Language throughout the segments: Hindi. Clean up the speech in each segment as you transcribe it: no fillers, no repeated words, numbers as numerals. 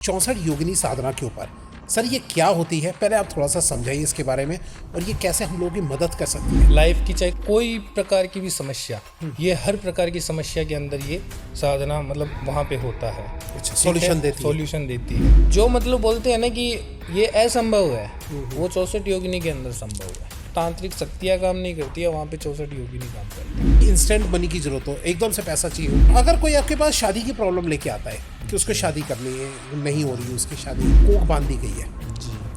64 योगिनी साधना के ऊपर। सर ये क्या होती है, पहले आप थोड़ा सा समझाइए इसके बारे में, और ये कैसे हम लोगों की मदद कर सकती है। लाइफ की चाहे कोई प्रकार की भी समस्या, ये हर प्रकार की समस्या के अंदर ये साधना मतलब वहाँ पे होता है। अच्छा, सॉल्यूशन देती है। जो मतलब बोलते हैं ना कि ये असंभव है, वो 64 योगिनी के अंदर संभव है। तांत्रिक शक्तियाँ काम नहीं करती है, वहाँ पे 64 योगिनी काम करती है। इंस्टेंट मनी की जरूरत हो, एकदम से पैसा चाहिए हो, अगर कोई आपके पास शादी की प्रॉब्लम लेके आता है कि उसको शादी करनी है, नहीं हो रही है उसकी शादी, कोख बांध दी गई है,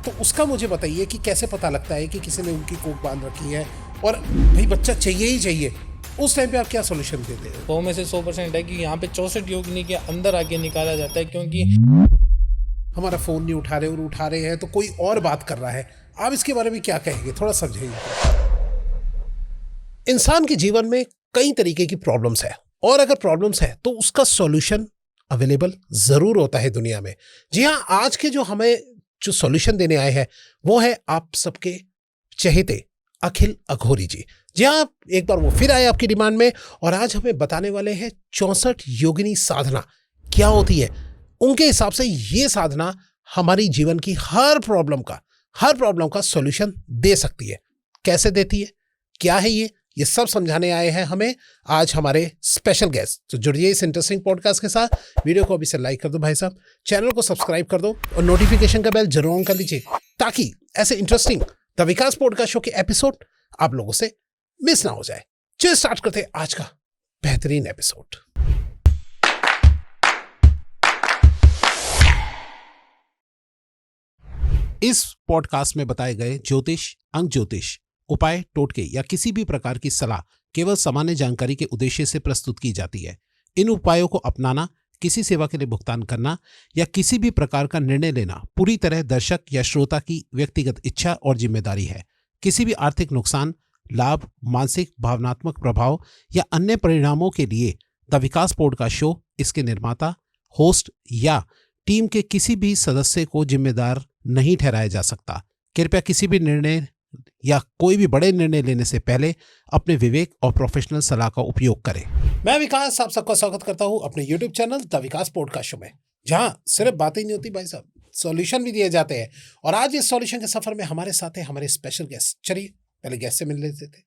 तो उसका मुझे बताइए कि कैसे पता लगता है कि किसी ने उनकी कोख बांध रखी है और भाई बच्चा चाहिए ही चाहिए, उस टाइम पे आप क्या सोल्यूशन देते हैं? 100 में से 100% है कि यहाँ पे 64 योगिनी के अंदर आके निकाला जाता है, क्योंकि हमारा फोन नहीं उठा रहे और उठा रहे हैं तो कोई और बात कर रहा है। आप इसके बारे में क्या कहेंगे, थोड़ा समझाइए। इंसान के जीवन में कई तरीके की प्रॉब्लम्स है, और अगर प्रॉब्लम्स है तो उसका सॉल्यूशन अवेलेबल जरूर होता है दुनिया में। जी हाँ, आज के जो हमें जो सॉल्यूशन देने आए हैं वो है आप सबके चहेते अखिल अघोरी जी। जी हाँ, एक बार वो फिर आए आपकी डिमांड में, और आज हमें बताने वाले हैं 64 योगिनी साधना क्या होती है। उनके हिसाब से ये साधना हमारी जीवन की हर प्रॉब्लम का सॉल्यूशन दे सकती है। कैसे देती है, क्या है ये सब समझाने आए हैं हमें आज हमारे स्पेशल गेस्ट। तो जुड़िए इस इंटरेस्टिंग पॉडकास्ट के साथ। वीडियो को अभी से लाइक कर दो भाई साहब, चैनल को सब्सक्राइब कर दो और नोटिफिकेशन का बेल जरूर ऑन कर लीजिए, ताकि ऐसे interesting the Vikas podcast show के एपिसोड आप लोगों से मिस ना हो जाए। चलिए स्टार्ट करते हैं आज का बेहतरीन एपिसोड। इस पॉडकास्ट में बताए गए ज्योतिष, अंक ज्योतिष, उपाय, टोटके या किसी भी प्रकार की सलाह केवल सामान्य जानकारी के उद्देश्य से प्रस्तुत की जाती है। इन उपायों को अपनाना, किसी सेवा के लिए भुगतान करना या किसी भी प्रकार का निर्णय लेना पूरी तरह दर्शक या श्रोता की व्यक्तिगत इच्छा और जिम्मेदारी है। किसी भी आर्थिक नुकसान, लाभ, मानसिक भावनात्मक प्रभाव या अन्य परिणामों के लिए द विकास पॉडकास्ट शो, इसके निर्माता, होस्ट या टीम के किसी भी सदस्य को जिम्मेदार नहीं ठहराया जा सकता। कृपया किसी भी निर्णय या कोई भी बड़े निर्णय लेने से पहले अपने विवेक और प्रोफेशनल सलाह का उपयोग करें। मैं विकास आप सबका स्वागत करता हूं अपने YouTube channel the Vikas podcast show में, जहां सिर्फ बातें ही नहीं होती भाई साहब, सॉल्यूशन भी दिए जाते हैं। और आज इस सॉल्यूशन के सफर में हमारे साथ है हमारे स्पेशल गेस्ट। चलिए पहले गेस्ट से मिल लेते थे।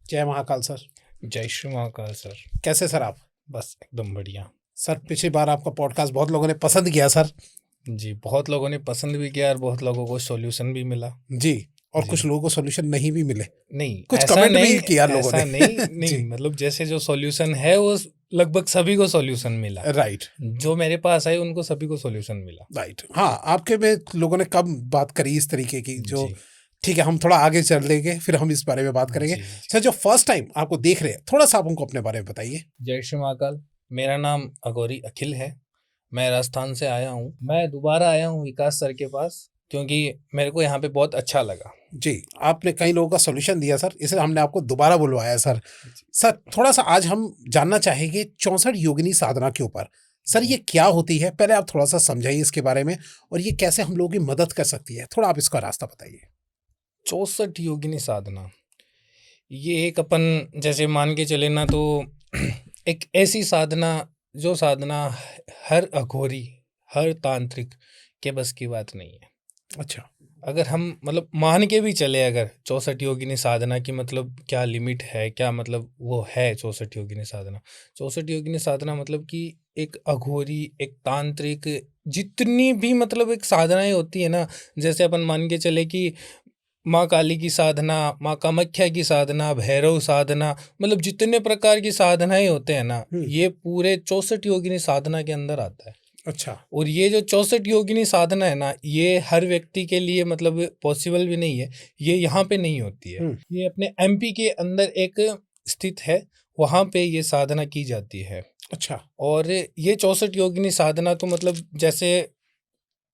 जय महाकाल सर। जय श्री महाकाल सर। कैसे सर आप? बस एकदम बढ़िया सर। पिछली बार आपका पॉडकास्ट बहुत लोगों ने पसंद किया सर। जी, बहुत लोगों ने पसंद भी किया और बहुत लोगों को सॉल्यूशन भी मिला जी, और कुछ लोगों को सॉल्यूशन नहीं भी मिले। नहीं, कुछ कमेंट भी किया लोगों ने। नहीं मतलब जैसे जो सॉल्यूशन है वो लगभग सभी को सॉल्यूशन मिला। राइट। जो मेरे पास आए उनको सभी को सॉल्यूशन मिला। राइट। हाँ, आपके में लोगों ने कब बात करी इस तरीके की, जो ठीक है हम थोड़ा आगे चल लेंगे, फिर हम इस बारे में बात करेंगे। सर, जो फर्स्ट टाइम आपको देख रहे हैं, थोड़ा सा आप उनको अपने बारे में बताइए। जय श्री महाकाल। मेरा नाम अघोरी अखिल है। मैं राजस्थान से आया हूँ। मैं दोबारा आया हूँ विकास सर के पास, क्योंकि मेरे को यहाँ पे बहुत अच्छा लगा। जी, आपने कई लोगों का सॉल्यूशन दिया सर, इसलिए हमने आपको दोबारा बुलवाया सर। सर, थोड़ा सा आज हम जानना चाहेंगे 64 योगिनी साधना के ऊपर। सर ये क्या होती है, पहले आप थोड़ा सा समझाइए इसके बारे में, और ये कैसे हम लोगों की मदद कर सकती है, थोड़ा आप इसका रास्ता बताइए। 64 योगिनी साधना, ये एक अपन जैसे मान के चले ना, तो एक ऐसी साधना जो साधना हर अघोरी, हर तांत्रिक के बस की बात नहीं है। अच्छा। अगर हम मतलब मान के भी चले, अगर 64 योगिनी साधना की मतलब क्या लिमिट है, क्या मतलब वो है 64 योगिनी साधना। 64 योगिनी साधना मतलब कि एक अघोरी, एक तांत्रिक, जितनी भी मतलब एक साधनाएं होती है ना, जैसे अपन मान के चले कि माँ काली की साधना, माँ कामाख्या की साधना, भैरव साधना, मतलब जितने प्रकार की साधनाएं होते हैं ना, ये पूरे 64 योगिनी साधना के अंदर आता है। अच्छा। और ये जो 64 योगिनी साधना है ना, ये हर व्यक्ति के लिए मतलब पॉसिबल भी नहीं है। ये यहाँ पे नहीं होती है। ये अपने MP के अंदर एक स्थित है, वहाँ पे ये साधना की जाती है। अच्छा। और ये 64 योगिनी साधना तो मतलब जैसे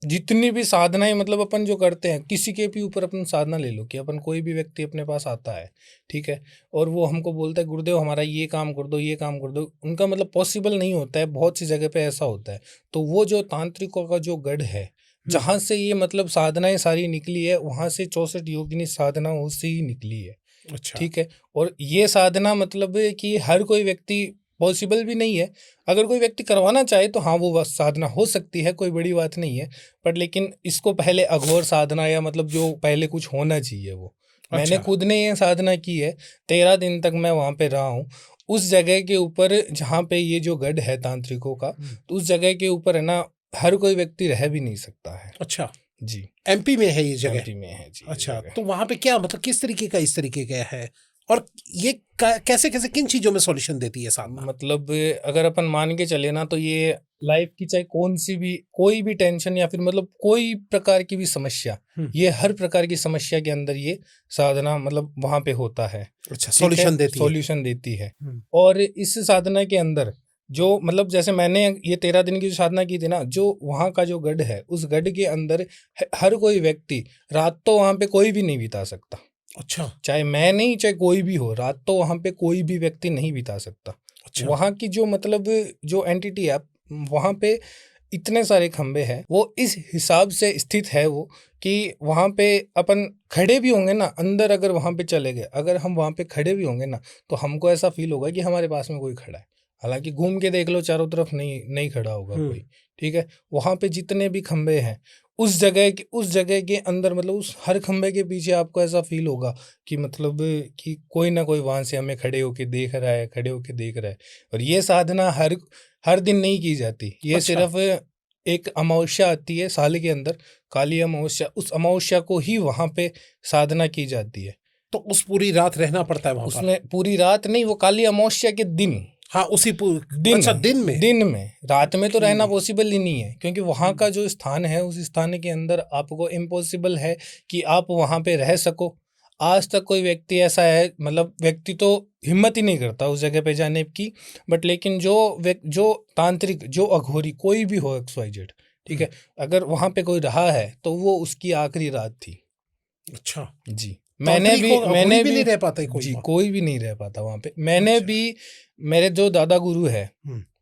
जितनी भी साधनाएं मतलब अपन जो करते हैं, किसी के भी ऊपर अपन साधना ले लो कि अपन कोई भी व्यक्ति अपने पास आता है, ठीक है, और वो हमको बोलता है गुरुदेव हमारा ये काम कर दो, ये काम कर दो, उनका मतलब पॉसिबल नहीं होता है। बहुत सी जगह पे ऐसा होता है। तो वो जो तांत्रिकों का जो गढ़ है, जहाँ से ये मतलब साधनाएं सारी निकली है, वहाँ से 64 योगिनी साधना उससे ही निकली है। अच्छा। ठीक है। और ये साधना मतलब कि हर कोई व्यक्ति पॉसिबल भी नहीं है। अगर कोई व्यक्ति करवाना चाहे तो हाँ वो साधना हो सकती है, कोई बड़ी बात नहीं है। पर लेकिन इसको पहले अघोर साधना या मतलब जो पहले कुछ होना चाहिए वो, मैंने अच्छा। खुद ने ये साधना की है। 13 दिन तक मैं वहाँ पे रहा हूँ उस जगह के ऊपर जहाँ पे ये जो गढ़ है तांत्रिकों का, तो उस जगह के ऊपर है ना हर कोई व्यक्ति रह भी नहीं सकता है। अच्छा, जी, एमपी में है ये जगह? एमपी में है जी ये अच्छा, जगह। तो वहां पे क्या मतलब किस तरीके का इस तरीके का है, और ये कैसे कैसे किन चीजों में सॉल्यूशन देती है साधना? मतलब अगर अपन मान के चले ना तो ये लाइफ की चाहे कौन सी भी कोई भी टेंशन या फिर मतलब कोई प्रकार की भी समस्या, ये हर प्रकार की समस्या के अंदर ये साधना मतलब वहां पे होता है। अच्छा, ठीक है, सॉल्यूशन देती है। सॉल्यूशन देती है। और इस साधना के अंदर जो मतलब जैसे मैंने ये 13 दिन की जो साधना की थी ना, जो वहाँ का जो गढ़ है उस गढ़ के अंदर हर कोई व्यक्ति रात तो वहाँ पे कोई भी नहीं बिता सकता। अच्छा। चाहे मैं नहीं चाहे कोई भी हो, रात तो वहाँ पे कोई भी व्यक्ति नहीं बिता सकता। अच्छा। वहाँ की जो मतलब जो एंटिटी है वहाँ पे इतने सारे खंबे हैं, वो इस हिसाब से स्थित है वो कि वहाँ पे अपन खड़े भी होंगे ना अंदर, अगर वहाँ पे चले गए, अगर हम वहाँ पे खड़े भी होंगे ना तो हमको ऐसा फील होगा कि हमारे पास में कोई खड़ा है। हालांकि घूम के देख लो चारों तरफ नहीं खड़ा होगा कोई। ठीक है, वहाँ पे जितने भी खंबे हैं उस जगह के अंदर मतलब उस हर खंबे के पीछे आपको ऐसा फील होगा कि मतलब कि कोई ना कोई वहां से हमें खड़े होके देख रहा है। और ये साधना हर हर दिन नहीं की जाती, ये अच्छा। सिर्फ एक अमावस्या आती है साल के अंदर, काली अमावस्या, उस अमावस्या को ही वहां पे साधना की जाती है। तो उस पूरी रात रहना पड़ता है वहां पर? उसमें पूरी रात नहीं, वो काली अमावस्या के दिन। हाँ, उसी दिन अच्छा, दिन में रात में तो रहना पॉसिबल ही नहीं है, क्योंकि वहाँ का जो स्थान है उस स्थान के अंदर आपको इम्पॉसिबल है कि आप वहाँ पे रह सको। आज तक कोई व्यक्ति ऐसा है, मतलब व्यक्ति तो हिम्मत ही नहीं करता उस जगह पे जाने की, बट लेकिन जो तांत्रिक, जो अघोरी, कोई भी हो XYZ, ठीक है, अगर वहाँ पे कोई रहा है तो वो उसकी आखिरी रात थी। अच्छा जी, मैंने भी नहीं रह पाता कोई जी वहाँ? कोई भी नहीं रह पाता वहाँ पे। मैंने अच्छा। भी, मेरे जो दादा गुरु है,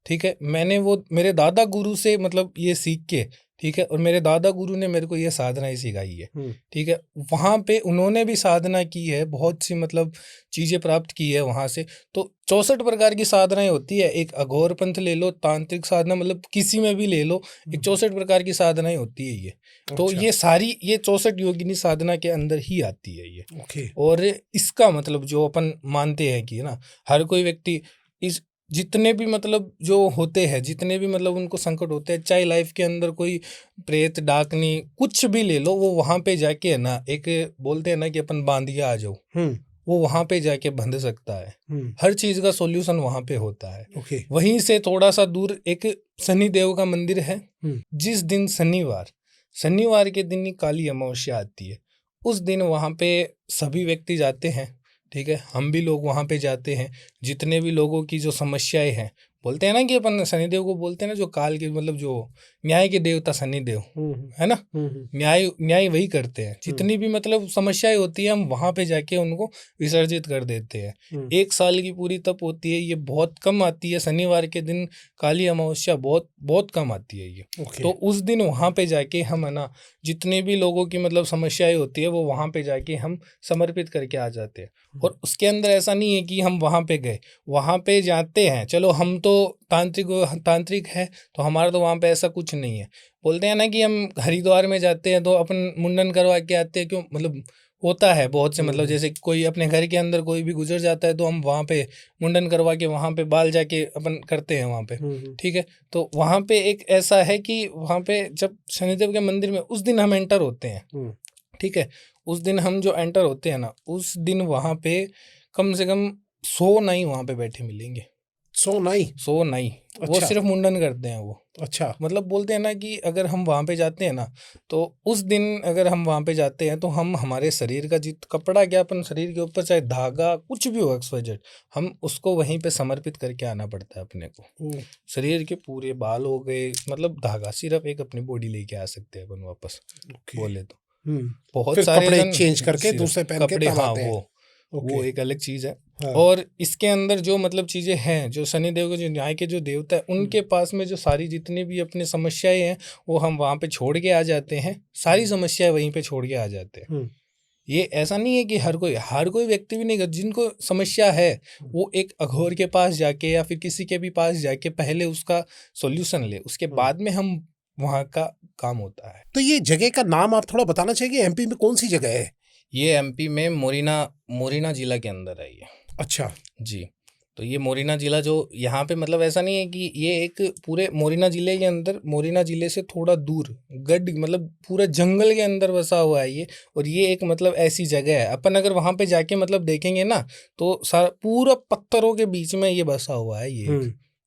ठीक है, मैंने वो मेरे दादा गुरु से मतलब ये सीख के, ठीक है, और मेरे दादा गुरु ने मेरे को ये साधना ही सिखाई है। ठीक है, वहाँ पे उन्होंने भी साधना की है, बहुत सी मतलब चीज़ें प्राप्त की है वहाँ से। तो 64 प्रकार की साधनाएं होती है, एक अघोर पंथ ले लो, तांत्रिक साधना मतलब किसी में भी ले लो, एक 64 प्रकार की साधनाएं होती है ये। तो अच्छा। ये सारी ये 64 योगिनी साधना के अंदर ही आती है ये। ओके। और इसका मतलब जो अपन मानते हैं कि ना हर कोई व्यक्ति इस जितने भी मतलब जो होते हैं, जितने भी मतलब उनको संकट होते हैं, चाहे लाइफ के अंदर कोई प्रेत डाकनी कुछ भी ले लो, वो वहां पे जाके है ना, एक बोलते हैं ना कि अपन बांधिया आ जाओ, वो वहां पे जाके बंध सकता है। हर चीज का सॉल्यूशन वहां पे होता है। ओके। वहीं से थोड़ा सा दूर एक शनि देव का मंदिर है। जिस दिन शनिवार के दिन ही काली अमावस्या आती है, उस दिन वहां पे सभी व्यक्ति जाते हैं। ठीक है, हम भी लोग वहां पे जाते हैं। जितने भी लोगों की जो समस्याएं हैं, बोलते हैं ना कि अपन शनिदेव को बोलते हैं ना, जो काल के मतलब जो न्याय के देवता शनिदेव है ना, न्याय वही करते हैं। जितनी भी मतलब समस्याएं होती है हम वहां पे जाके उनको विसर्जित कर देते हैं। 1 साल की पूरी तप होती है, ये बहुत कम आती है। शनिवार के दिन काली अमावस्या बहुत बहुत कम आती है ये। तो उस दिन वहां पे जाके हम है ना, जितने भी लोगों की मतलब समस्याएं होती है वो वहां पे जाके हम समर्पित करके आ जाते हैं। और उसके अंदर ऐसा नहीं है कि हम वहां पे गए, वहां पे जाते हैं, चलो हम तो तांत्रिक है तो हमारा तो वहां पे ऐसा कुछ नहीं है। बोलते हैं ना कि हम हरिद्वार में जाते हैं तो अपन मुंडन करवा के आते हैं, क्यों मतलब होता है बहुत से, मतलब जैसे कोई अपने घर के अंदर कोई भी गुजर जाता है तो हम वहाँ पे मुंडन करवा के वहाँ पे बाल जाके अपन करते हैं वहाँ पे। ठीक है, तो वहाँ पे एक ऐसा है कि वहाँ पे जब शनिदेव के मंदिर में उस दिन हम एंटर होते हैं, ठीक है, उस दिन हम जो एंटर होते हैं ना, उस दिन वहाँ पे कम से कम 100 नाई वहाँ पे बैठे मिलेंगे। 100 नाई? वो अच्छा। सिर्फ मुंडन करते हैं वो। अच्छा। मतलब बोलते हैं ना कि अगर हम वहाँ पे जाते हैं ना, तो उस दिन अगर हम वहाँ पे जाते हैं तो हम हमारे शरीर का जित कपड़ा क्या, अपन शरीर के ऊपर चाहे धागा कुछ भी हो XYZ, हम उसको वहीं पे समर्पित करके आना पड़ता है अपने को। शरीर के पूरे बाल हो गए, मतलब धागा सिर्फ एक अपनी बॉडी लेके आ सकते हैं अपन वापस, बोले तो। बहुत फिर सारे कपड़े जन चेंज करके सिर्फ दूसरे पहन के कपड़े, तब हाँ आते हैं। वो एक अलग चीज है। हाँ। और इसके अंदर जो मतलब चीजें हैं, जो शनिदेव के जो न्याय के जो देवता है, उनके पास में जो सारी जितनी भी अपनी समस्याएं हैं वो हम वहां पे छोड़ के आ जाते हैं, सारी समस्याएं वहीं पे छोड़ के आ जाते हैं। ये ऐसा नहीं है कि हर कोई व्यक्ति भी नहीं कर, जिनको समस्या है वो एक अघोर के पास जाके या फिर किसी के भी पास जाके पहले उसका सॉल्यूशन ले, उसके बाद में हम वहाँ का काम होता है। तो ये जगह का नाम आप थोड़ा बताना चाहिए, एमपी में कौन सी जगह है? ये एमपी में मोरिना जिला के अंदर है ये। अच्छा जी, तो ये मोरिना जिला जो यहाँ पे मतलब ऐसा नहीं है कि ये एक पूरे मोरिना जिले के अंदर, मोरिना जिले से थोड़ा दूर गढ़ मतलब पूरा जंगल के अंदर बसा हुआ है ये। और ये एक मतलब ऐसी जगह है, अपन अगर वहाँ पे जाके मतलब देखेंगे ना तो सारा पूरा पत्थरों के बीच में ये बसा हुआ है ये।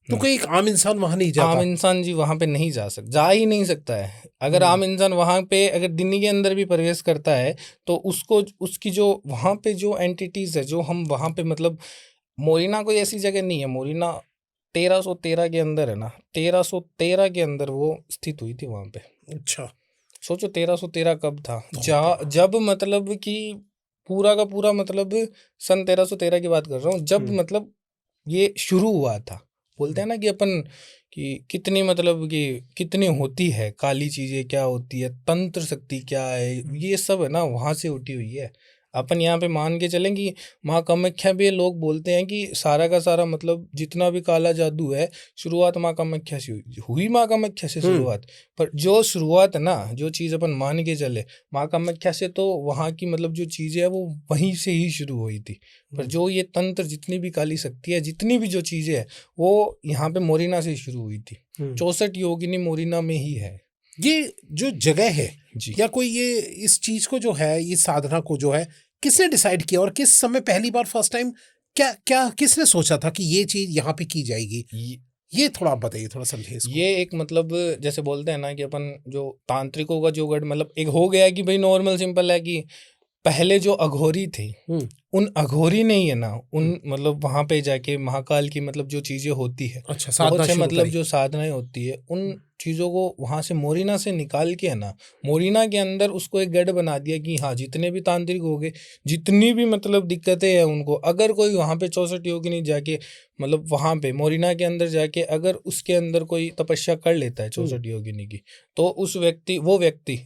तो कोई एक आम इंसान वहां नहीं आम जाता? इंसान जी वहां पे नहीं जा ही नहीं सकता है। अगर आम इंसान वहां पे अगर दिल्ली के अंदर भी प्रवेश करता है तो उसको उसकी जो वहां पे जो एंटिटीज है, जो हम वहां पे मतलब मोरिना कोई ऐसी जगह नहीं है। मोरिना 1313 के अंदर है ना, 1313 के अंदर वो स्थित हुई थी वहां पे। अच्छा, सोचो 1313 कब था, जब मतलब कि पूरा का पूरा मतलब सन 1313 की बात कर रहा हूँ, जब मतलब ये शुरू हुआ था। बोलते हैं ना कि अपन कि कितनी मतलब कि कितनी होती है काली चीजें, क्या होती है तंत्र शक्ति क्या है, ये सब है ना वहां से उठी हुई है। अपन यहाँ पे मान के चलें कि माँ कामाख्या भी, लोग बोलते हैं कि सारा का सारा मतलब जितना भी काला जादू है शुरुआत माँ कामाख्या से हुई माँ कामाख्या से शुरुआत। पर जो शुरुआत है ना, जो चीज़ अपन मान के चले माँ कामाख्या से, तो वहाँ की मतलब जो चीज़ें है वो वहीं से ही शुरू हुई थी। पर जो ये तंत्र, जितनी भी काली शक्ति है, जितनी भी जो चीज़ें है, वो यहाँ पे मोरिना से शुरू हुई थी। 64 योगिनी मोरिना में ही है। ये जो जगह है जी, या कोई ये इस चीज को जो है, इस साधना को जो है, किसने डिसाइड किया और किस समय पहली बार फर्स्ट टाइम क्या क्या किसने सोचा था कि ये चीज यहाँ पे की जाएगी? ये थोड़ा आप बताइए, थोड़ा समझिए इसको। ये एक मतलब जैसे बोलते हैं ना कि अपन जो तांत्रिकों का जो गढ़ मतलब एक हो गया कि भाई नॉर्मल सिंपल है कि पहले जो अघोरी थे उन अघोरी ने ही है ना उन मतलब वहां पे जाके महाकाल की मतलब जो चीजें होती है, अच्छा, साधना बहुत से शुरू मतलब करी। जो साधनाएं होती है, उन चीजों को वहां से मोरिना से निकाल के है ना, मोरिना के अंदर उसको एक गढ़ बना दिया कि हाँ जितने भी तांत्रिक हो गए, जितनी भी मतलब दिक्कतें हैं उनको, अगर कोई वहां पे 64 योगिनी जाके मतलब वहां पे मोरिना के अंदर जाके अगर उसके अंदर कोई तपस्या कर लेता है 64 योगिनी की, तो उस व्यक्ति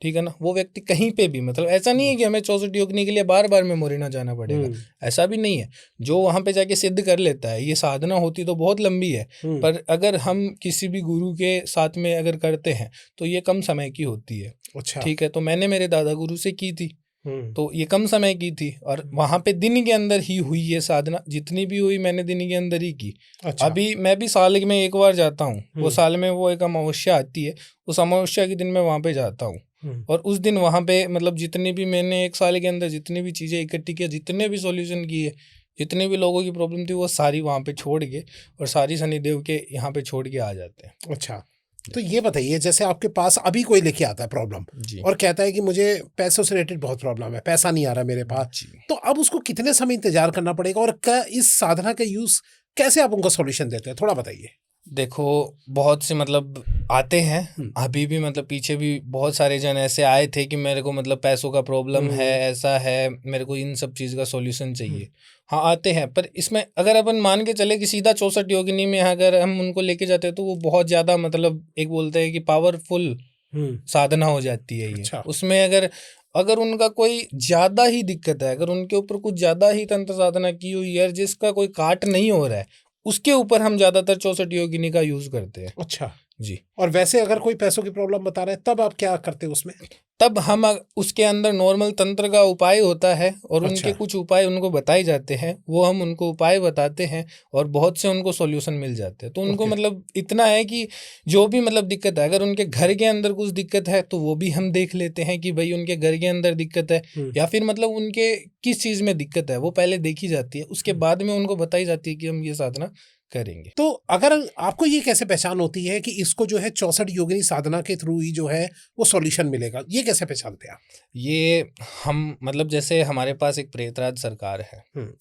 ठीक है ना, वो व्यक्ति कहीं पे भी मतलब ऐसा नहीं है कि हमें 64 योगिनी के लिए बार बार में मोरिना जाना पड़ेगा, ऐसा भी नहीं है। जो वहां पे जाके सिद्ध कर लेता है, ये साधना होती तो बहुत लंबी है, पर अगर हम किसी भी गुरु के साथ में अगर करते हैं तो ये कम समय की होती है। अच्छा, ठीक है, तो मैंने मेरे दादा गुरु से की थी तो ये कम समय की थी, और वहां पे दिन के अंदर ही हुई ये साधना, जितनी भी हुई मैंने दिन के अंदर ही की। अच्छा। अभी मैं भी साल में एक बार जाता हूँ, वो साल में वो एक अमावस्या आती है, उस अमावस्या के दिन मैं वहां पे जाता हूँ। और उस दिन वहां पे मतलब जितनी भी मैंने एक साल के अंदर जितनी भी चीजें इकट्ठी किया, जितने भी सॉल्यूशन किए, जितने भी लोगों की प्रॉब्लम थी, वो सारी वहां पे छोड़ के और सारी शनिदेव के यहाँ पे छोड़ के आ जाते हैं। अच्छा, तो ये बताइए, जैसे आपके पास अभी कोई लेके आता है प्रॉब्लम जी और कहता है कि मुझे पैसों से रिलेटेड बहुत प्रॉब्लम है, पैसा नहीं आ रहा मेरे पास, जी। तो अब उसको कितने समय इंतजार करना पड़ेगा और क्या इस साधना का यूज कैसे आप उनको सॉल्यूशन देते हैं, थोड़ा बताइए। देखो, बहुत से मतलब आते हैं, अभी भी मतलब पीछे भी बहुत सारे जन ऐसे आए थे कि मेरे को मतलब पैसों का प्रॉब्लम है, ऐसा है, मेरे को इन सब चीज़ का सॉल्यूशन चाहिए। हाँ आते हैं, पर इसमें अगर अपन मान के चले कि सीधा 64 योगिनी में अगर हम उनको लेके जाते हैं तो वो बहुत ज़्यादा मतलब एक बोलते हैं कि पावरफुल साधना हो जाती है ये। अच्छा। उसमें अगर अगर उनका कोई ज़्यादा ही दिक्कत है, अगर उनके ऊपर कुछ ज़्यादा ही तंत्र साधना की हुई है जिसका कोई काट नहीं हो रहा है, उसके ऊपर हम ज्यादातर 64 योगिनी का यूज करते हैं। अच्छा जी, और वैसे अगर कोई पैसों की प्रॉब्लम बता रहा है तब आप क्या करते हैं उसमें? तब हम उसके अंदर नॉर्मल तंत्र का उपाय होता है और अच्छा। उनके कुछ उपाय उनको बताए जाते हैं, वो हम उनको उपाय बताते हैं और बहुत से उनको सॉल्यूशन मिल जाते हैं। तो उनको मतलब इतना है कि जो भी मतलब दिक्कत है, अगर उनके घर के अंदर कुछ दिक्कत है तो वो भी हम देख लेते हैं कि भाई उनके घर के अंदर दिक्कत है या फिर मतलब उनके किस चीज़ में दिक्कत है, वो पहले देखी जाती है, उसके बाद में उनको बताई जाती है कि हम ये साधना करेंगे। तो अगर आपको ये कैसे पहचान होती है कि इसको जो है 64 योगिनी साधना के थ्रू ही जो है वो सॉल्यूशन मिलेगा, ये कैसे पहचानते हैं आप? ये हम मतलब जैसे हमारे पास एक प्रेतराज सरकार है,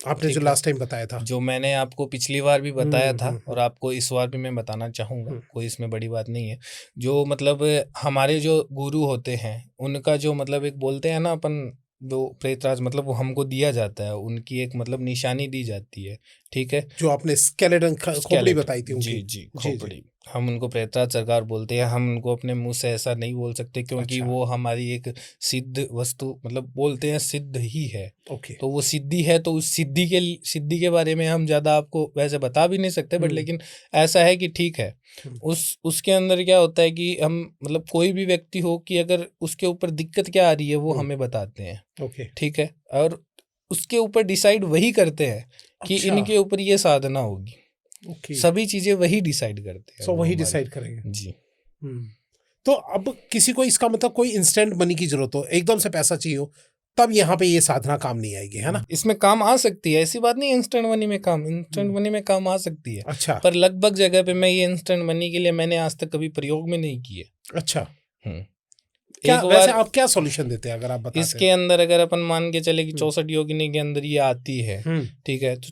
आपने जो लास्ट टाइम बताया था, जो मैंने आपको पिछली बार भी बताया था और आपको इस बार भी मैं बताना चाहूँगा, कोई इसमें बड़ी बात नहीं है। जो मतलब हमारे जो गुरु होते हैं उनका जो मतलब एक बोलते हैं ना अपन, वो प्रेतराज मतलब वो हमको दिया जाता है, उनकी एक मतलब निशानी दी जाती है। ठीक है, जो आपने स्केलेटन खोपड़ी बताई थी उनकी। जी खोपड़ी। हम उनको प्रेतराज सरकार बोलते हैं। हम उनको अपने मुंह से ऐसा नहीं बोल सकते क्योंकि अच्छा। वो हमारी एक सिद्ध वस्तु मतलब बोलते हैं सिद्ध ही है। ओके। तो वो सिद्धि है, तो उस सिद्धि के बारे में हम ज़्यादा आपको वैसे बता भी नहीं सकते, बट लेकिन ऐसा है कि ठीक है, उसके अंदर क्या होता है कि हम मतलब कोई भी व्यक्ति हो कि अगर उसके ऊपर दिक्कत क्या आ रही है वो हमें बताते हैं। ओके। ठीक है, और उसके ऊपर डिसाइड वही करते हैं कि अच्छा। इनके ऊपर ये साधना होगी। ओके। सभी चीजें वही डिसाइड करते हैं। सो वो वही हमारे- डिसाइड करेंगे। जी। तो अब किसी को इसका मतलब कोई इंस्टेंट मनी की जरूरत हो, एकदम से पैसा चाहिए हो, तब यहाँ पे ये साधना काम नहीं आएगी, है ना? इसमें काम आ सकती है, ऐसी बात नहीं इंस्टेंट मनी में काम आ सकती है। अच्छा। पर लगभग जगह पे मैं ये इंस्टेंट मनी के लिए मैंने आज तक कभी प्रयोग में नहीं किए। अच्छा। हम्म। क्या एक वैसे बार आप क्या सॉल्यूशन देते हैं अगर आप बताते इसके हैं? अंदर अगर अपन मान के चले कि 64 योगिनी के अंदर ये आती है, ठीक है, तो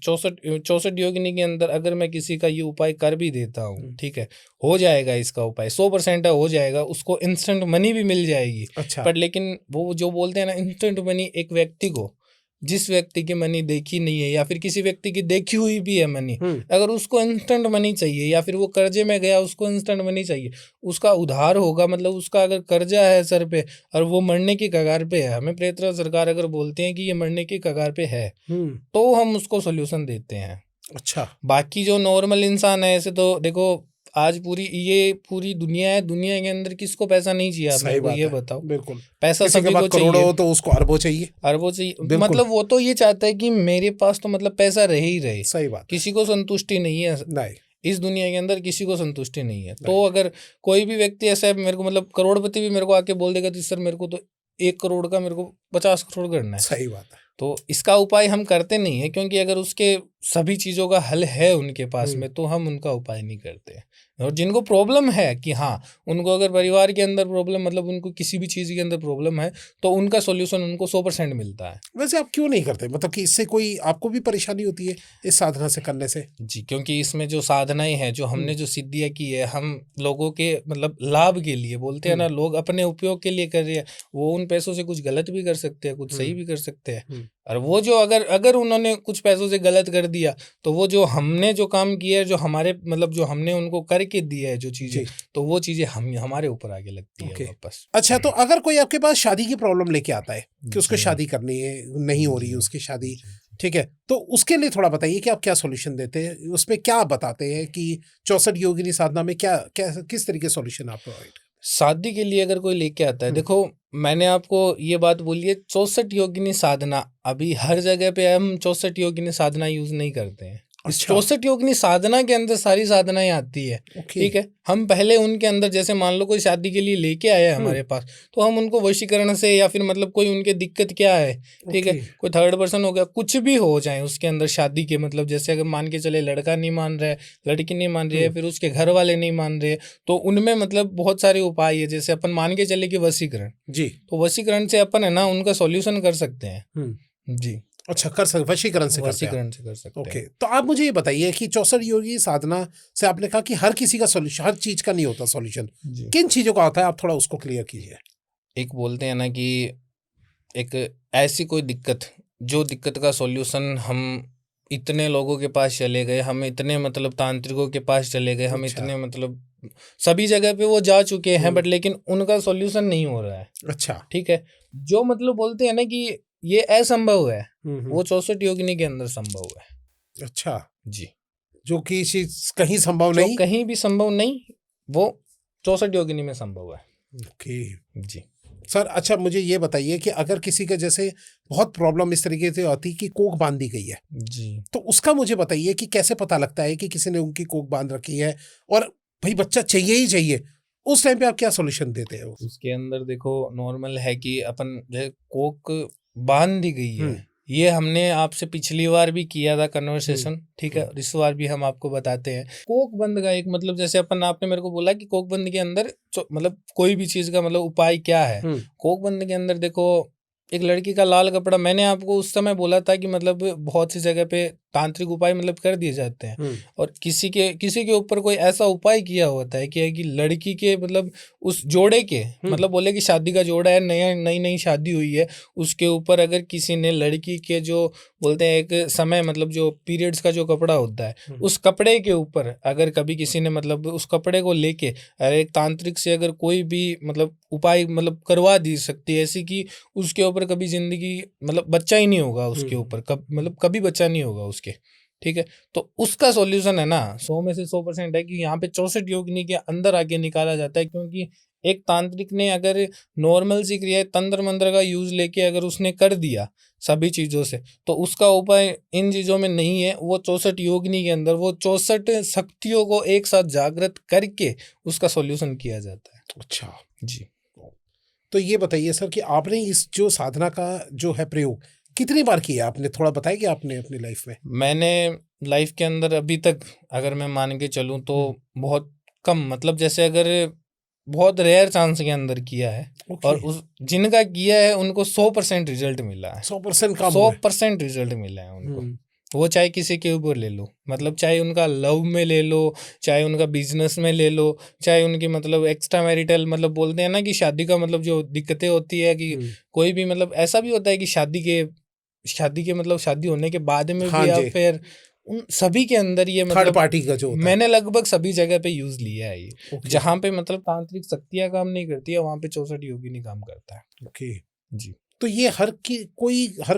64 योगिनी के अंदर अगर मैं किसी का ये उपाय कर भी देता हूँ, ठीक है, हो जाएगा इसका उपाय 100% हो जाएगा, उसको इंस्टेंट मनी भी मिल जाएगी। अच्छा। पर लेकिन वो जो बोलते हैं ना इंस्टेंट मनी, एक व्यक्ति को जिस व्यक्ति की मनी देखी नहीं है या फिर किसी व्यक्ति की देखी हुई भी है मनी, अगर उसको इंस्टेंट मनी चाहिए या फिर वो कर्जे में गया उसको इंस्टेंट मनी चाहिए, उसका उधार होगा, मतलब उसका अगर कर्जा है सर पे और वो मरने की कगार पे है, हमें प्रेतराज सरकार अगर बोलते हैं कि ये मरने की कगार पे है, तो हम उसको सोल्यूशन देते हैं। अच्छा। बाकी जो नॉर्मल इंसान है, ऐसे तो देखो आज पूरी दुनिया है, दुनिया के अंदर किसको पैसा नहीं चाहिए, आप मेरे को ये बताओ। बिल्कुल। पैसा किसी के सभी पास को करोड़ों चाहिए, हो तो उसको अरबों चाहिए। अरबों चाहिए, बिल्कुल। मतलब वो तो ये चाहता है कि मेरे पास तो मतलब पैसा रहे ही रहे। सही बात है। किसी को संतुष्टि नहीं है नहीं। इस दुनिया के अंदर, किसी को संतुष्टि नहीं है। तो अगर कोई भी व्यक्ति ऐसा है, मेरे को मतलब करोड़पति भी मेरे को आके बोल देगा तो सर मेरे को तो 1 करोड़ का मेरे को 50 करोड़ करना है, सही बात है। तो इसका उपाय हम करते नहीं है, क्योंकि अगर उसके सभी चीज़ों का हल है उनके पास में, तो हम उनका उपाय नहीं करते। और जिनको प्रॉब्लम है कि हाँ, उनको अगर परिवार के अंदर प्रॉब्लम, मतलब उनको किसी भी चीज़ के अंदर प्रॉब्लम है, तो उनका सॉल्यूशन उनको 100% मिलता है। वैसे आप क्यों नहीं करते, मतलब कि इससे कोई आपको भी परेशानी होती है इस साधना से करने से? जी, क्योंकि इसमें जो साधनाएं हैं, जो हमने जो सिद्धियां की है, हम लोगों के मतलब लाभ के लिए बोलते हैं ना, लोग अपने उपयोग के लिए कर रहे हैं। वो उन पैसों से कुछ गलत भी कर सकते हैं, कुछ सही भी कर सकते हैं। और वो जो अगर उन्होंने कुछ पैसों से गलत कर दिया, तो वो जो हमने जो काम किया है, जो हमारे मतलब जो हमने उनको करके दिया है जो चीजें, तो वो चीजें हमारे ऊपर आगे लगती है वापस। अच्छा, तो अगर कोई आपके पास शादी की प्रॉब्लम लेके आता है कि उसको शादी करनी है, नहीं हो रही है उसकी शादी, ठीक है, तो उसके लिए थोड़ा बताइए कि आप क्या सॉल्यूशन देते हैं, उसमें क्या बताते हैं कि 64 योगिनी साधना में क्या क्या किस तरीके सॉल्यूशन आप प्रोवाइड? शादी के लिए अगर कोई लेके आता है, देखो मैंने आपको ये बात बोली है, 64 योगिनी साधना, अभी हर जगह पे हम 64 योगिनी साधना यूज नहीं करते हैं। इस 64 योगिनी साधना के अंदर सारी साधनाएं आती है। ठीक है, हम पहले उनके अंदर, जैसे मान लो कोई शादी के लिए लेके आया है हमारे पास, तो हम उनको वशीकरण से या फिर मतलब कोई उनके दिक्कत क्या है, ठीक है, कोई थर्ड पर्सन हो गया, कुछ भी हो जाए उसके अंदर शादी के, मतलब जैसे अगर मान के चले लड़का नहीं मान रहा है, लड़की नहीं मान रही है, फिर उसके घर वाले नहीं मान रहे, तो उनमें मतलब बहुत सारे उपाय है। जैसे अपन मान के चले कि वशीकरण, जी, तो वशीकरण से अपन है ना उनका सॉल्यूशन कर सकते हैं। जी, अच्छा, कर सकते, वशीकरण से कर सकते ओके। तो आप मुझे ये बताइए कि 64 योगी साधना से आपने कहा कि हर किसी का सॉल्यूशन, हर चीज का नहीं होता सॉल्यूशन, किन चीजों का होता है, आप थोड़ा उसको क्लियर कीजिए। एक बोलते हैं ना कि एक ऐसी कोई दिक्कत, जो दिक्कत का सॉल्यूशन हम इतने लोगों के पास चले गए, हम इतने मतलब तांत्रिकों के पास चले गए, हम इतने मतलब सभी जगह पे वो जा चुके हैं, बट लेकिन उनका सॉल्यूशन नहीं हो रहा है। अच्छा, ठीक है, जो मतलब बोलते हैं ना कि ये असंभव है, वो 64 योगिनी के अंदर संभव है। अच्छा जी, जो कि कहीं संभव नहीं, कहीं भी संभव नहीं, वो 64 योगिनी में संभव है। ओके जी सर। अच्छा, मुझे ये बताइए कि अगर किसी का जैसे बहुत प्रॉब्लम इस तरीके से होती कि कोख बांध दी गई है, जी, तो उसका मुझे बताइए कि कैसे पता लगता है कि किसी ने उनकी कोख बांध रखी है और भाई बच्चा चाहिए ही चाहिए, उस टाइम पे आप क्या सॉल्यूशन देते हैं? उसके अंदर देखो नॉर्मल है कि अपन जो कोक बांध दी गई है, ये हमने आपसे पिछली बार भी किया था कन्वर्सेशन, ठीक है, इस बार भी हम आपको बताते हैं। कोक बंद का एक मतलब, जैसे आपने मेरे को बोला कि कोक बंद के अंदर मतलब कोई भी चीज का मतलब उपाय क्या है। कोक बंद के अंदर देखो, एक लड़की का लाल कपड़ा, मैंने आपको उस समय बोला था कि मतलब बहुत सी जगह पे तांत्रिक उपाय मतलब कर दिए जाते हैं, और किसी के ऊपर कोई ऐसा उपाय किया होता है कि लड़की के मतलब उस जोड़े के मतलब बोले कि शादी का जोड़ा है, नई नई शादी हुई है, उसके ऊपर अगर किसी ने लड़की के जो बोलते हैं एक समय मतलब जो पीरियड्स का जो कपड़ा होता है, उस कपड़े के ऊपर अगर कभी किसी ने मतलब उस कपड़े को लेके एक तांत्रिक से अगर कोई भी मतलब उपाय मतलब करवा दी सकती है ऐसी कि उसके ऊपर कभी जिंदगी मतलब बच्चा ही नहीं होगा, उसके ऊपर मतलब कभी बच्चा नहीं होगा उसके, ठीक है, तो उसका सॉल्यूशन है ना 100 में से 100% है कि यहाँ पे 64 योगिनी के अंदर आके निकाला जाता है। क्योंकि एक तांत्रिक ने अगर नॉर्मल सी क्रिया तंत्र मंत्र का यूज लेके अगर उसने कर दिया सभी चीजों से, तो उसका उपाय इन चीजों में नहीं है, वो 64 योगिनी के अंदर वो 64 शक्तियों को एक साथ जागृत करके उसका सॉल्यूशन किया जाता है। अच्छा जी, तो ये बताइए सर कि आपने इस जो साधना का जो है प्रयोग कितनी बार किया आपने, थोड़ा बताइए आपने अपनी लाइफ में। मैंने लाइफ के अंदर अभी तक अगर मैं मान के चलूँ तो बहुत कम, मतलब जैसे अगर बहुत रेयर चांस के अंदर किया है, और उस जिनका किया है उनको 100% रिजल्ट मिला है, 100% रिजल्ट मिला है उनको। वो चाहे किसी के ऊपर ले लो, मतलब चाहे उनका लव में ले लो, चाहे उनका बिजनेस में ले लो, चाहे उनकी मतलब एक्स्ट्रा मैरिटल मतलब बोलते हैं ना कि शादी का मतलब जो दिक्कतें होती है कि कोई भी मतलब ऐसा भी होता है कि शादी के मतलब शादी होने के बाद में भी आप फिर उन सभी के अंदर ये मतलब थर्ड पार्टी का जो मैंने लगभग सभी जगह पे यूज लिया है ये। जहाँ पे मतलब तांत्रिक शक्तियाँ काम नहीं करती है वहाँ पे 64 योगिनी काम करता है। ओके जी, तो ये हर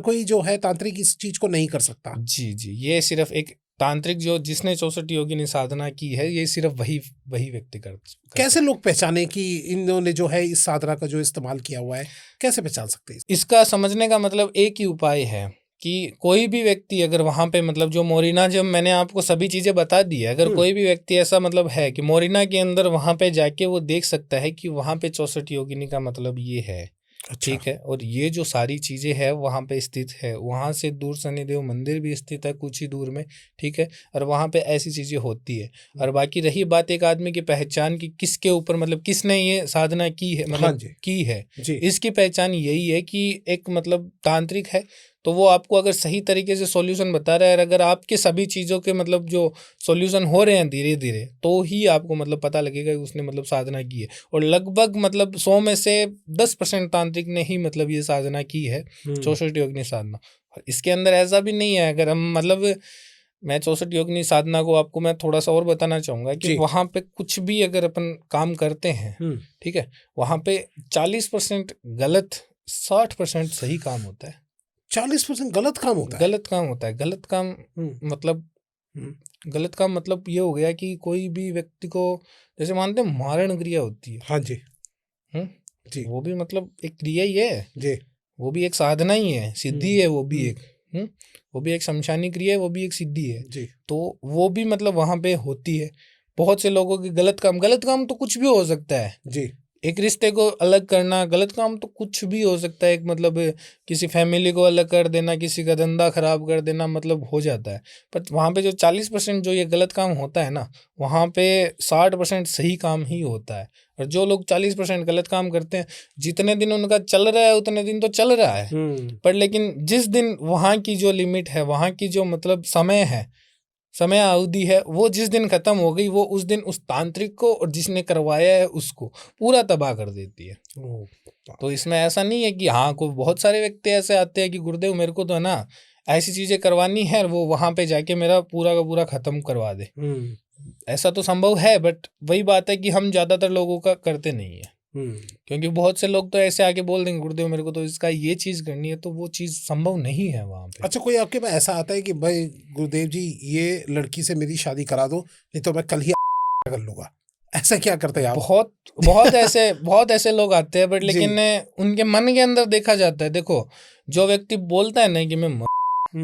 कोई जो है तांत्रिक इस चीज को नहीं कर सकता। जी जी, ये सिर्फ एक तांत्रिक जो जिसने 64 योगिनी साधना की है, ये सिर्फ वही व्यक्ति कर कैसे लोग पहचाने कि इन्होंने जो है इस साधना का जो इस्तेमाल किया हुआ है, कैसे पहचान सकते हैं? इसका समझने का मतलब एक ही उपाय है कि कोई भी व्यक्ति अगर वहाँ पे मतलब जो मोरिना, जब मैंने आपको सभी चीज़ें बता दी है, अगर कोई भी व्यक्ति ऐसा मतलब है कि मोरिना के अंदर वहाँ पे जाके वो देख सकता है कि वहाँ पे 64 योगिनी का मतलब ये है। अच्छा। ठीक है, और ये जो सारी चीज़ें हैं वहाँ पे स्थित है, वहाँ से दूर शनिदेव मंदिर भी स्थित है कुछ ही दूर में, ठीक है, और वहाँ पे ऐसी चीज़ें होती है। और बाकी रही बात एक आदमी की पहचान की किसके ऊपर मतलब किसने ये साधना की है मतलब की है, इसकी पहचान यही है कि एक मतलब तांत्रिक है तो वो आपको अगर सही तरीके से सॉल्यूशन बता रहा है, और अगर आपके सभी चीज़ों के मतलब जो सॉल्यूशन हो रहे हैं धीरे धीरे, तो ही आपको मतलब पता लगेगा कि उसने मतलब साधना की है। और लगभग मतलब 100 में से 10% तांत्रिक ने ही मतलब ये साधना की है, 64 योगिनी साधना। और इसके अंदर ऐसा भी नहीं है, अगर हम मतलब मैं 64 योगिनी साधना को आपको मैं थोड़ा सा और बताना चाहूँगा कि वहाँ पे कुछ भी अगर अपन काम करते हैं, ठीक है, वहाँ पे 40% गलत 60% सही काम होता है। 40% गलत काम होता है? गलत काम होता है। गलत काम मतलब गलत काम मतलब ये हो गया कि कोई भी व्यक्ति को जैसे मानते हैं मारण क्रिया होती है। हाँ जी जी, वो भी मतलब एक क्रिया ही है जी, वो भी एक साधना ही है, सिद्धि है वो भी एक, वो भी एक शमशानी क्रिया है, वो भी एक सिद्धि है जी। तो वो भी मतलब वहां पे होती है। बहुत से लोगों के गलत काम तो कुछ भी हो सकता है जी, एक रिश्ते को अलग करना, गलत काम तो कुछ भी हो सकता है, एक मतलब किसी फैमिली को अलग कर देना, किसी का धंधा खराब कर देना, मतलब हो जाता है। पर वहाँ पे जो 40% जो ये गलत काम होता है ना, वहाँ पे 60% सही काम ही होता है। और जो लोग 40% गलत काम करते हैं, जितने दिन उनका चल रहा है उतने दिन तो चल रहा है, पर लेकिन जिस दिन वहाँ की जो लिमिट है, वहाँ की जो मतलब समय अवधि है, वो जिस दिन खत्म हो गई, वो उस दिन उस तांत्रिक को और जिसने करवाया है उसको पूरा तबाह कर देती है। तो इसमें ऐसा नहीं है कि हाँ कोई बहुत सारे व्यक्ति ऐसे आते हैं कि गुरुदेव मेरे को तो है ना ऐसी चीजें करवानी है, वो वहां पे जाके मेरा पूरा का पूरा खत्म करवा दे। ऐसा तो संभव है, बट वही बात है कि हम ज्यादातर लोगों का करते नहीं है, क्योंकि बहुत से लोग तो ऐसे आके बोल देंगे गुरुदेव मेरे को तो इसका ये चीज करनी है, तो वो चीज संभव नहीं है वहां पे। अच्छा, कोई आपके पास ऐसा आता है कि भाई गुरुदेव जी ये लड़की से मेरी शादी करा दो, नहीं तो मैं कल ही कर लूंगा, ऐसा क्या करते हैं आप? बहुत ऐसे लोग आते हैं, बट लेकिन उनके मन के अंदर देखा जाता है। देखो जो व्यक्ति बोलता है ना कि मैं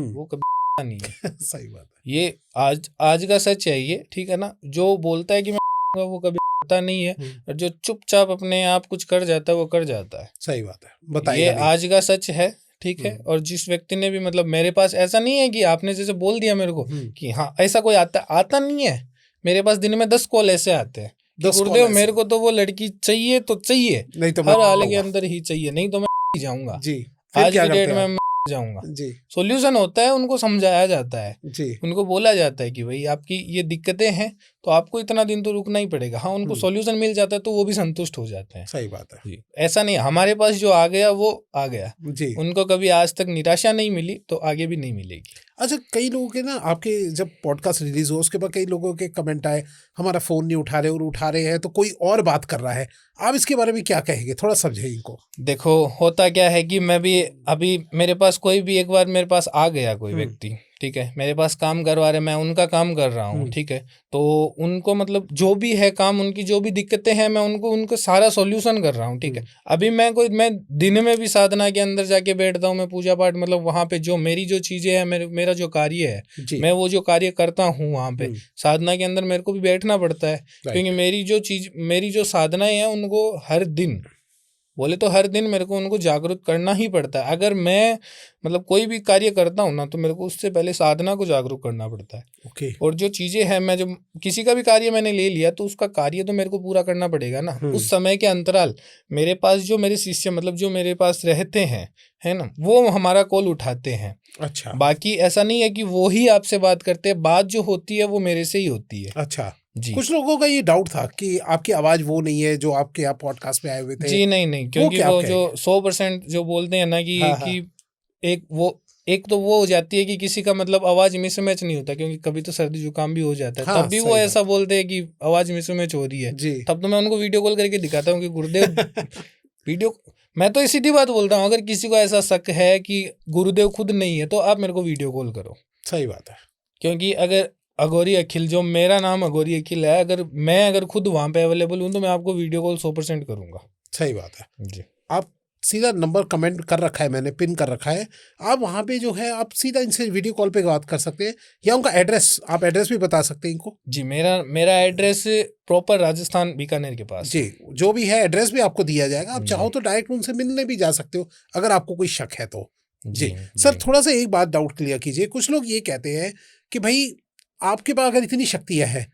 वो कभी नहीं है। सही बात है, ये आज का सच है ये, ठीक है ना। जो बोलता है कि मैं वो कभी पता नहीं है, और जो चुपचाप अपने आप कुछ कर जाता है वो कर जाता है। सही बात है, बताइए। ये आज का सच है, ठीक है। और जिस व्यक्ति ने भी मतलब मेरे पास ऐसा नहीं है कि आपने जैसे बोल दिया मेरे को कि हाँ ऐसा कोई आता नहीं है। मेरे पास दिन में 10 कॉल ऐसे आते हैं कि गुरुदेव मेरे को तो वो लड़की चाहिए तो चाहिए, नहीं तो हर हाल के अंदर ही चाहिए, नहीं तो मैं जाऊंगा। जी, आज की डेट में जाऊंगा। जी सॉल्यूशन होता है, उनको समझाया जाता है, जी। उनको बोला जाता है कि भाई आपकी ये दिक्कतें हैं तो आपको इतना दिन तो रुकना ही पड़ेगा। हाँ, उनको सॉल्यूशन मिल जाता है तो वो भी संतुष्ट हो जाते हैं। सही बात है जी, ऐसा नहीं हमारे पास जो आ गया वो आ गया, जी। उनको कभी आज तक निराशा नहीं मिली तो आगे भी नहीं मिलेगी। अच्छा, कई लोगों के ना आपके जब पॉडकास्ट रिलीज हो उसके बाद कई लोगों के कमेंट आए, हमारा फोन नहीं उठा रहे और उठा रहे हैं तो कोई और बात कर रहा है। आप इसके बारे में क्या कहेंगे, थोड़ा समझे इनको। देखो होता क्या है कि मैं भी अभी मेरे पास कोई भी एक बार मेरे पास आ गया कोई व्यक्ति, ठीक है, मेरे पास काम करवा रहे, मैं उनका काम कर रहा हूँ, ठीक है, तो उनको मतलब जो भी है काम, उनकी जो भी दिक्कतें हैं मैं उनको सारा सॉल्यूशन कर रहा हूँ, ठीक है। अभी मैं दिन में भी साधना के अंदर जाके बैठता हूँ, मैं पूजा पाठ मतलब वहाँ पे जो मेरी जो चीजें हैं, मेरा जो कार्य है, मैं वो जो कार्य करता हूँ वहाँ पे साधना के अंदर मेरे को भी बैठना पड़ता है, क्योंकि मेरी जो साधनाएं हैं उनको हर दिन बोले तो हर दिन मेरे को उनको जागरूक करना ही पड़ता है। अगर मैं मतलब कोई भी कार्य करता हूँ ना तो मेरे को उससे पहले साधना को जागरूक करना पड़ता है। ओके। और जो चीजें हैं, मैं जब किसी का भी कार्य मैंने ले लिया तो उसका कार्य तो मेरे को पूरा करना पड़ेगा ना। उस समय के अंतराल मेरे पास जो मेरे शिष्य मतलब जो मेरे पास रहते हैं, है ना, वो हमारा कॉल उठाते हैं। अच्छा। बाकी ऐसा नहीं है कि वो ही आपसे बात करते हैं, बात जो होती है वो मेरे से ही होती है। अच्छा जी। कुछ लोगों का ये डाउट था कि आपकी आवाज वो नहीं है जो आपके यहाँ पॉडकास्ट में आए हुए थे। जी नहीं, क्योंकि वो जो 100% जो बोलते हैं ना कि एक तो वो हो जाती है कि किसी का मतलब आवाज मिसमैच नहीं होता, क्योंकि कभी तो सर्दी जुकाम भी हो जाता है, तब भी वो ऐसा बोलते हैं कि आवाज मिसमैच हो रही है। तब तो मैं उनको वीडियो कॉल करके दिखाता हूँ कि गुरुदेव वीडियो, मैं तो सीधी बात बोलता हूँ, अगर किसी को ऐसा शक है कि गुरुदेव खुद नहीं है तो आप मेरे को वीडियो कॉल करो। सही बात है। क्योंकि अगर अघोरी अखिल, जो मेरा नाम अघोरी अखिल है, अगर खुद वहां पे अवेलेबल हूं तो मैं आपको वीडियो कॉल 100% करूंगा। सही बात है जी। आप सीधा नंबर कमेंट कर रखा है, मैंने पिन कर रखा है, आप वहां पे जो है आप सीधा इनसे वीडियो कॉल पे बात कर सकते हैं, या उनका एड्रेस, आप एड्रेस भी बता सकते हैं इनको। जी, मेरा एड्रेस प्रॉपर राजस्थान बीकानेर के पास जी है। जो भी है एड्रेस भी आपको दिया जाएगा, आप चाहो तो डायरेक्ट उनसे मिलने भी जा सकते हो अगर आपको कोई शक है तो। जी सर, थोड़ा सा एक बात डाउट क्लियर कीजिए। कुछ लोग ये कहते हैं कि भाई आपके पास अगर इतनी शक्तियां हैं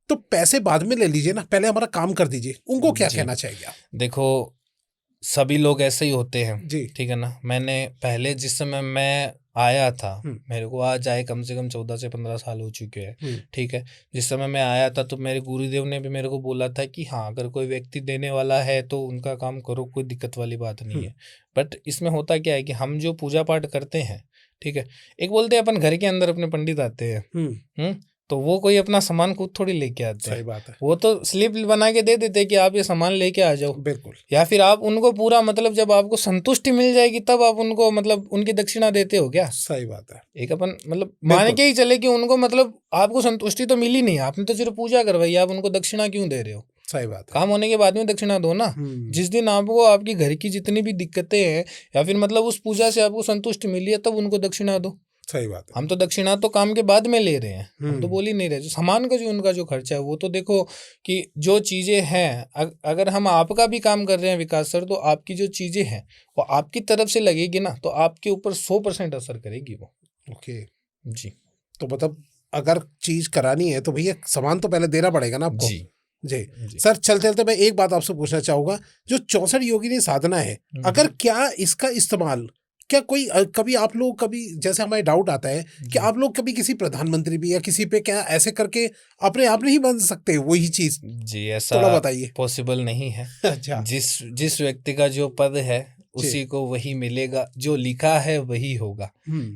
तो पैसे बाद में ले लीजिए ना, पहले हमारा काम कर दीजिए। उनको क्या कहना चाहिए आप? देखो सभी लोग ऐसे ही होते हैं जी। ठीक है ना। मैंने पहले जिस समय मैं आया था, मेरे को आज आए कम से कम 14 से 15 साल हो चुके हैं, ठीक है। जिस समय मैं आया था तो मेरे गुरुदेव ने भी मेरे को बोला था कि हाँ, अगर कोई व्यक्ति देने वाला है तो उनका काम करो, कोई दिक्कत वाली बात नहीं है। बट इसमें होता क्या है कि हम जो पूजा पाठ करते हैं, ठीक है, एक बोलते हैं अपन घर के अंदर अपने पंडित आते हैं, तो वो कोई अपना सामान खुद थोड़ी लेके आते हैं। सही बात है। वो तो स्लिप बना के दे देते हैं कि आप ये सामान लेके आ जाओ। बिल्कुल। या फिर आप उनको पूरा मतलब जब आपको संतुष्टि मिल जाएगी तब आप उनको मतलब उनकी दक्षिणा देते हो क्या? सही बात है। एक अपन मतलब मान के ही चले कि उनको मतलब आपको संतुष्टि तो मिली नहीं, आपने तो सिर्फ पूजा करवाई, आप उनको दक्षिणा क्यों दे रहे हो? सही बात है। काम होने के बाद में दक्षिणा दो ना। जिस दिन आपको आपकी घर की जितनी भी दिक्कतें हैं या फिर मतलब उस पूजा से आपको संतुष्टि मिली है तब उनको दक्षिणा दो। सही बात है। हम तो दक्षिणा तो काम के बाद में ले रहे हैं, हम तो बोल ही नहीं रहे। जो सामान का जो उनका जो खर्चा है वो तो देखो कि जो चीजें हैं, अगर हम आपका भी काम कर रहे हैं विकास सर, तो आपकी जो चीजें हैं वो आपकी तरफ से लगेगी ना तो आपके ऊपर 100% असर करेगी वो। ओके जी। तो मतलब अगर चीज करानी है तो भैया सामान तो पहले देना पड़ेगा ना आपको। जी जी सर, चलते चलते मैं एक बात आपसे पूछना चाहूंगा, जो 64 योगिनी साधना है, अगर क्या इसका इस्तेमाल क्या कोई कभी आप लोग कभी, जैसे हमें डाउट आता है कि आप लोग कभी किसी प्रधानमंत्री भी या किसी पे क्या ऐसे करके अपने आप नहीं बन सकते वही चीज? जी ऐसा थोड़ा बताइए। पॉसिबल नहीं है। अच्छा। जिस व्यक्ति का जो पद है उसी को वही मिलेगा, जो लिखा है वही होगा।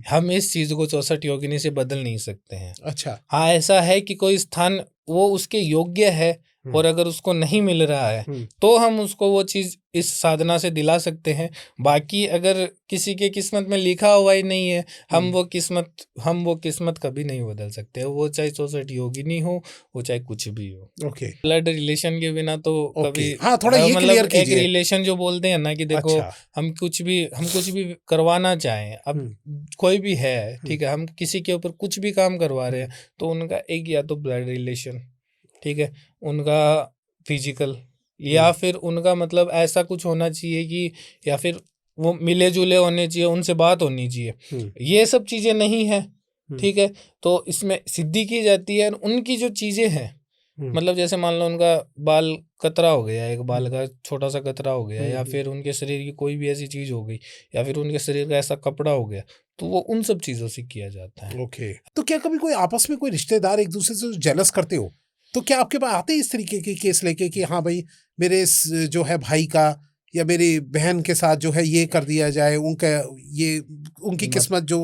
हम इस चीज को 64 योगिनी से बदल नहीं सकते हैं। अच्छा। हाँ, ऐसा है कि कोई स्थान वो उसके योग्य है और अगर उसको नहीं मिल रहा है तो हम उसको वो चीज इस साधना से दिला सकते हैं। बाकी अगर किसी के किस्मत में लिखा हुआ ही नहीं है, हम वो किस्मत कभी नहीं बदल सकते। वो चाहे 64 योगिनी हो, वो चाहे कुछ भी हो। ओके। ब्लड रिलेशन के बिना तो कभी, हाँ थोड़ा ये क्लियर मतलब एक कीजिए। रिलेशन जो बोलते हैं ना कि देखो, अच्छा। हम कुछ भी करवाना चाहें, अब कोई भी है, ठीक है, हम किसी के ऊपर कुछ भी काम करवा रहे हैं तो उनका एक या तो ब्लड रिलेशन, ठीक है, उनका फिजिकल, या फिर उनका मतलब ऐसा कुछ होना चाहिए कि या फिर वो मिले जुले होने चाहिए, उनसे बात होनी चाहिए। ये सब चीजें नहीं है, ठीक है, तो इसमें सिद्धि की जाती है। उनकी जो चीजें हैं, मतलब जैसे मान लो उनका बाल कतरा हो गया, एक बाल का छोटा सा कतरा हो गया, या फिर उनके शरीर की कोई भी ऐसी चीज हो गई, या फिर उनके शरीर का ऐसा कपड़ा हो गया, तो वो उन सब चीजों से किया जाता है। ओके। तो क्या कभी कोई आपस में कोई रिश्तेदार एक दूसरे से जेलस करते हो, तो क्या आपके पास आते हैं इस तरीके के केस लेके कि हाँ भाई मेरे जो है भाई का या मेरी बहन के साथ जो है ये कर दिया जाए, उनका ये उनकी किस्मत जो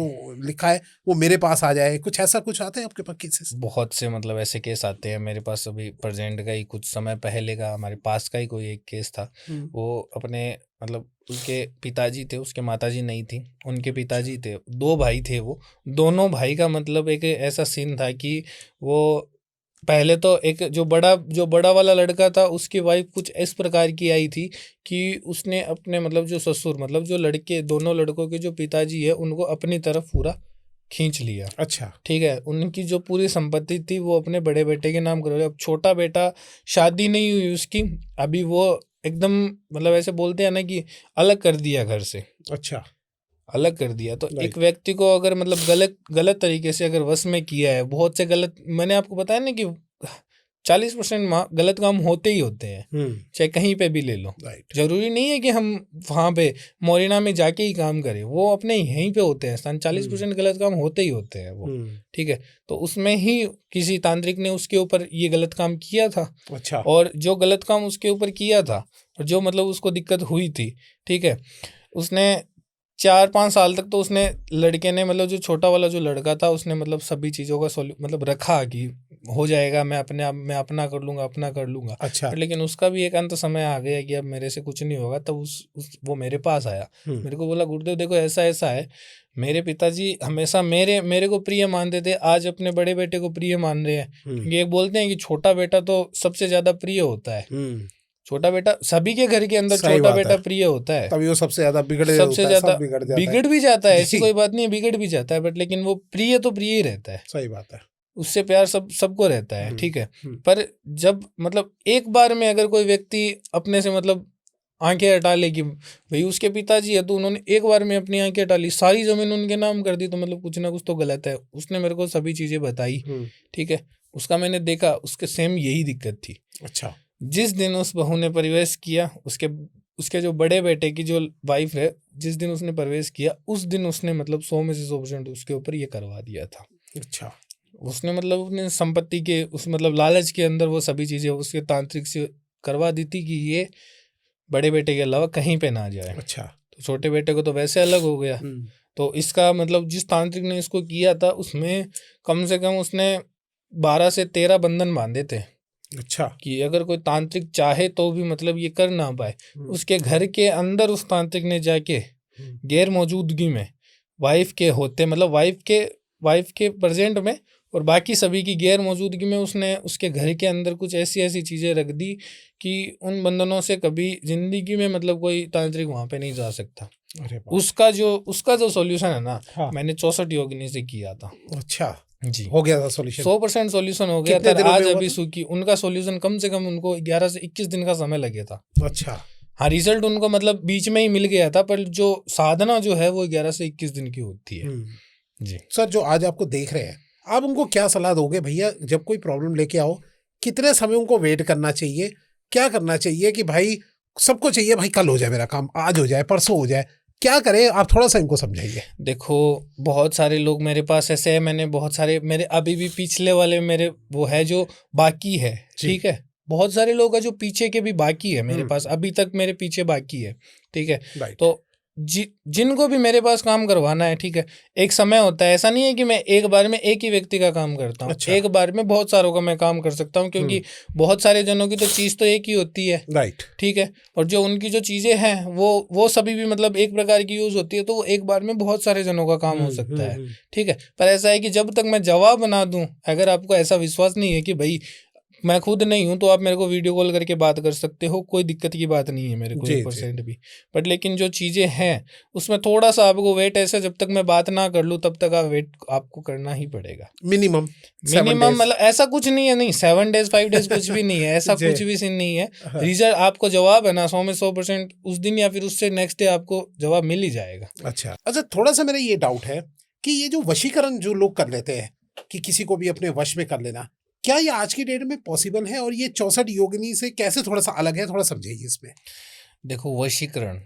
लिखा है वो मेरे पास आ जाए, कुछ ऐसा कुछ आता है आपके पास केसेस? बहुत से मतलब ऐसे केस आते हैं मेरे पास। अभी प्रेजेंट का ही, कुछ समय पहले का हमारे पास का ही कोई एक केस था। वो अपने मतलब उसके पिताजी थे, उसके माताजी नहीं थी, उनके पिताजी थे, 2 भाई थे। वो दोनों भाई का मतलब एक ऐसा सीन था कि वो पहले तो एक जो बड़ा वाला लड़का था, उसकी वाइफ कुछ इस प्रकार की आई थी कि उसने अपने मतलब जो ससुर, मतलब जो लड़के, दोनों लड़कों के जो पिताजी है, उनको अपनी तरफ पूरा खींच लिया। अच्छा। ठीक है, उनकी जो पूरी संपत्ति थी वो अपने बड़े बेटे के नाम करोगे। अब छोटा बेटा, शादी नहीं हुई उसकी अभी, वो एकदम मतलब ऐसे बोलते हैं ना कि अलग कर दिया घर से। अच्छा। अलग कर दिया तो Right. एक व्यक्ति को अगर मतलब गलत तरीके से अगर वश में किया है, बहुत से गलत, मैंने आपको बताया ना कि 40% गलत काम होते ही होते हैं, चाहे कहीं पे भी ले लो। Right. जरूरी नहीं है कि हम वहां पे मोरिना में जाके ही काम करें, वो अपने यहीं पे होते हैं। 40% गलत काम होते ही होते हैं वो। ठीक है, तो उसमें ही किसी तांत्रिक ने उसके ऊपर ये गलत काम किया था। अच्छा। और जो गलत काम उसके ऊपर किया था और जो मतलब उसको दिक्कत हुई थी, ठीक है, उसने 4-5 साल तक तो उसने, लड़के ने मतलब जो छोटा वाला जो लड़का था, उसने मतलब सभी चीज़ों का मतलब रखा कि हो जाएगा, मैं अपने आप मैं अपना कर लूँगा। अच्छा। लेकिन उसका भी एक अंत समय आ गया कि अब मेरे से कुछ नहीं होगा। तब वो मेरे पास आया, मेरे को बोला, गुरुदेव देखो ऐसा ऐसा है, मेरे पिताजी हमेशा मेरे को प्रिय मानते थे, आज अपने बड़े बेटे को प्रिय मान रहे हैं। ये बोलते हैं कि छोटा बेटा तो सबसे ज्यादा प्रिय होता है। छोटा बेटा सभी के घर के अंदर छोटा बेटा प्रिय होता है, तभी वो सबसे ज्यादा सबसे ज्यादा बिगड़ भी जाता है, ऐसी जी। कोई बात नहीं है, बिगड़ भी जाता है, बट लेकिन वो प्रिय तो प्रिय ही रहता है। सही बात है, उससे प्यार सबको रहता है। ठीक है, पर जब मतलब एक बार में अगर कोई व्यक्ति अपने से मतलब आंखें हटा ले कि भाई उसके पिताजी है, तो उन्होंने एक बार में अपनी आंखें हटा ली, सारी जमीन उनके नाम कर दी, तो मतलब कुछ ना कुछ तो गलत है। उसने मेरे को सभी चीजें बताई। ठीक है, उसका मैंने देखा, उसके सेम यही दिक्कत थी। अच्छा। जिस दिन उस बहू ने प्रवेश किया, उसके जो बड़े बेटे की जो वाइफ है, जिस दिन उसने प्रवेश किया, उस दिन उसने मतलब 100 में से 100% उसके ऊपर ये करवा दिया था। अच्छा। उसने मतलब अपने संपत्ति के उस मतलब लालच के अंदर वो सभी चीजें उसके तांत्रिक से करवा दी थी कि ये बड़े बेटे के अलावा कहीं पे ना जाए। अच्छा। तो छोटे बेटे को तो वैसे अलग हो गया। तो इसका मतलब जिस तांत्रिक ने इसको किया था, उसमें कम से कम उसने 12 से 13 बंधन बांधे थे। अच्छा। कि अगर कोई तांत्रिक चाहे तो भी मतलब ये कर ना पाए। उसके घर के अंदर उस तांत्रिक ने जाके गैर मौजूदगी में, वाइफ के होते मतलब वाइफ के प्रेजेंट में और बाकी सभी की गैर मौजूदगी में, उसने उसके घर के अंदर कुछ ऐसी चीजें रख दी कि उन बंधनों से कभी जिंदगी में मतलब कोई तांत्रिक वहां पे नहीं जा सकता। उसका जो सॉल्यूशन है ना, हाँ। मैंने 64 योगिनी से किया था। अच्छा जी, हो गया था सॉल्यूशन, 100% सॉल्यूशन हो गया था। आज अभी सुखी उनका सॉल्यूशन कम से कम उनको 11 से 21 दिन का समय लगे था। अच्छा। हाँ, रिजल्ट उनको मतलब बीच में ही मिल गया था, पर जो साधना जो है वो 11 से 21 दिन की होती है। जी सर, जो आज आपको देख रहे हैं, आप उनको क्या सलाह दोगे भैया? जब कोई प्रॉब्लम लेके आओ, कितने समय उनको वेट करना चाहिए, क्या करना चाहिए कि भाई सबको चाहिए भाई कल हो जाए मेरा काम, आज हो जाए, परसों हो जाए, क्या करें? आप थोड़ा सा इनको समझाइए। देखो, बहुत सारे लोग मेरे पास ऐसे हैं, मैंने बहुत सारे, मेरे अभी भी पिछले वाले मेरे वो है जो बाकी है। ठीक है, बहुत सारे लोग हैं जो पीछे के भी बाकी है मेरे पास, अभी तक मेरे पीछे बाकी है। ठीक है, तो जिनको भी मेरे पास काम करवाना है, ठीक है, एक समय होता है, ऐसा नहीं है कि मैं एक बार में एक ही व्यक्ति का काम करता हूँ। अच्छा। एक बार में बहुत सारों का मैं काम कर सकता हूँ, क्योंकि बहुत सारे जनों की तो चीज तो एक ही होती है। राइट। ठीक है, और जो उनकी जो चीजें हैं वो सभी भी मतलब एक प्रकार की यूज होती है, तो वो एक बार में बहुत सारे जनों का काम हो सकता है। ठीक है, पर ऐसा है कि जब तक मैं जवाब ना दूं, अगर आपको ऐसा विश्वास नहीं है कि भाई मैं खुद नहीं हूं, तो आप मेरे को वीडियो कॉल करके बात कर सकते हो, कोई दिक्कत की बात नहीं है मेरे को 1% भी। बट लेकिन जो चीजें हैं उसमें थोड़ा सा आपको वेट, ऐसे जब तक मैं बात ना कर लूं तब तक आप वेट आपको करना ही पड़ेगा। मिनिमम मतलब ऐसा कुछ नहीं है, नहीं 7 डेज 5 डेज कुछ भी नहीं है, ऐसा कुछ भी सीन नहीं है। रिजल्ट आपको जवाब है ना 100 में 100% उस दिन या फिर उससे नेक्स्ट डे आपको जवाब मिल ही जाएगा। अच्छा, थोड़ा सा मेरा ये डाउट है कि ये जो वशीकरण जो लोग कर लेते हैं कि किसी को भी अपने वश में कर लेना, क्या ये आज की डेट में पॉसिबल है और ये 64 योगिनी से कैसे थोड़ा सा अलग है, थोड़ा समझाइए इसमें। देखो, वशीकरण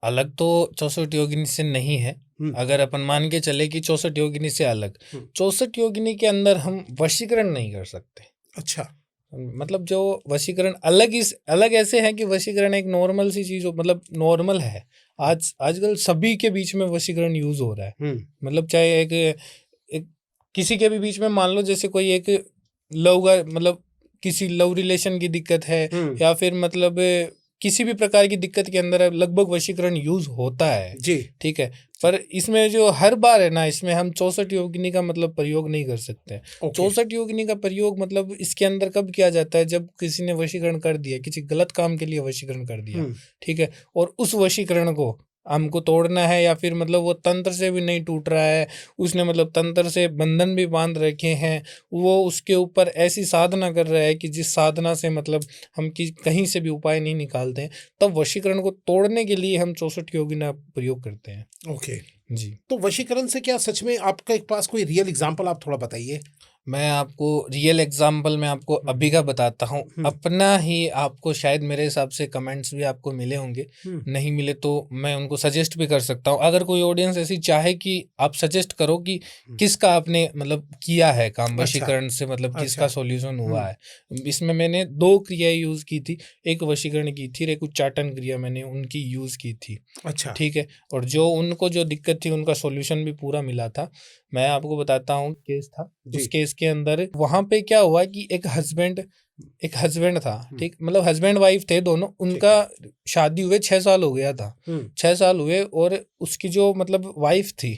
अलग तो 64 योगिनी से नहीं है। अगर अपन मान के चले कि 64 योगिनी से अलग, 64 योगिनी के अंदर हम वशीकरण नहीं कर सकते। अच्छा, मतलब जो वशीकरण अलग ऐसे है कि वशीकरण एक नॉर्मल सी चीज मतलब नॉर्मल है। आजकल सभी के बीच में वशीकरण यूज हो रहा है। मतलब चाहे एक किसी के भी बीच में, मान लो जैसे कोई एक मतलब किसी लव रिलेशन की दिक्कत है या फिर मतलब किसी भी प्रकार की दिक्कत के अंदर लगभग वशीकरण यूज होता है जी, ठीक है। पर इसमें जो हर बार है ना, इसमें हम 64 योगिनी का मतलब प्रयोग नहीं कर सकते। 64 योगिनी का प्रयोग मतलब इसके अंदर कब किया जाता है, जब किसी ने वशीकरण कर दिया, किसी गलत काम के लिए वशीकरण कर दिया, ठीक है, और उस वशीकरण को हमको तोड़ना है, या फिर मतलब वो तंत्र से भी नहीं टूट रहा है, उसने मतलब तंत्र से बंधन भी बांध रखे हैं, वो उसके ऊपर ऐसी साधना कर रहा है कि जिस साधना से मतलब हम कहीं से भी उपाय नहीं निकालते हैं, तब वशीकरण को तोड़ने के लिए हम 64 योगिनी प्रयोग करते हैं। ओके जी। तो वशीकरण से क्या सच में आपके पास कोई रियल एग्जांपल आप थोड़ा बताइए। मैं आपको रियल एग्जाम्पल मैं आपको अभी का बताता हूँ अपना ही। आपको शायद मेरे हिसाब से कमेंट्स भी आपको मिले होंगे, नहीं मिले तो मैं उनको सजेस्ट भी कर सकता हूँ। अगर कोई ऑडियंस ऐसी चाहे कि आप सजेस्ट करो कि किसका आपने मतलब किया है काम वशीकरण से, मतलब किसका सॉल्यूशन हुआ है, इसमें मैंने 2 क्रिया यूज की थी। एक वशीकरण की थी, एक उच्चाटन क्रिया मैंने उनकी यूज की थी। अच्छा, ठीक है। और जो उनको जो दिक्कत थी उनका सॉल्यूशन भी पूरा मिला था। मैं आपको बताता हूँ, केस था, उस केस के अंदर वहां पे क्या हुआ कि एक हस्बैंड था, ठीक, मतलब हस्बैंड वाइफ थे दोनों, उनका शादी हुए 6 साल हो गया था, 6 साल हुए, और उसकी जो मतलब वाइफ थी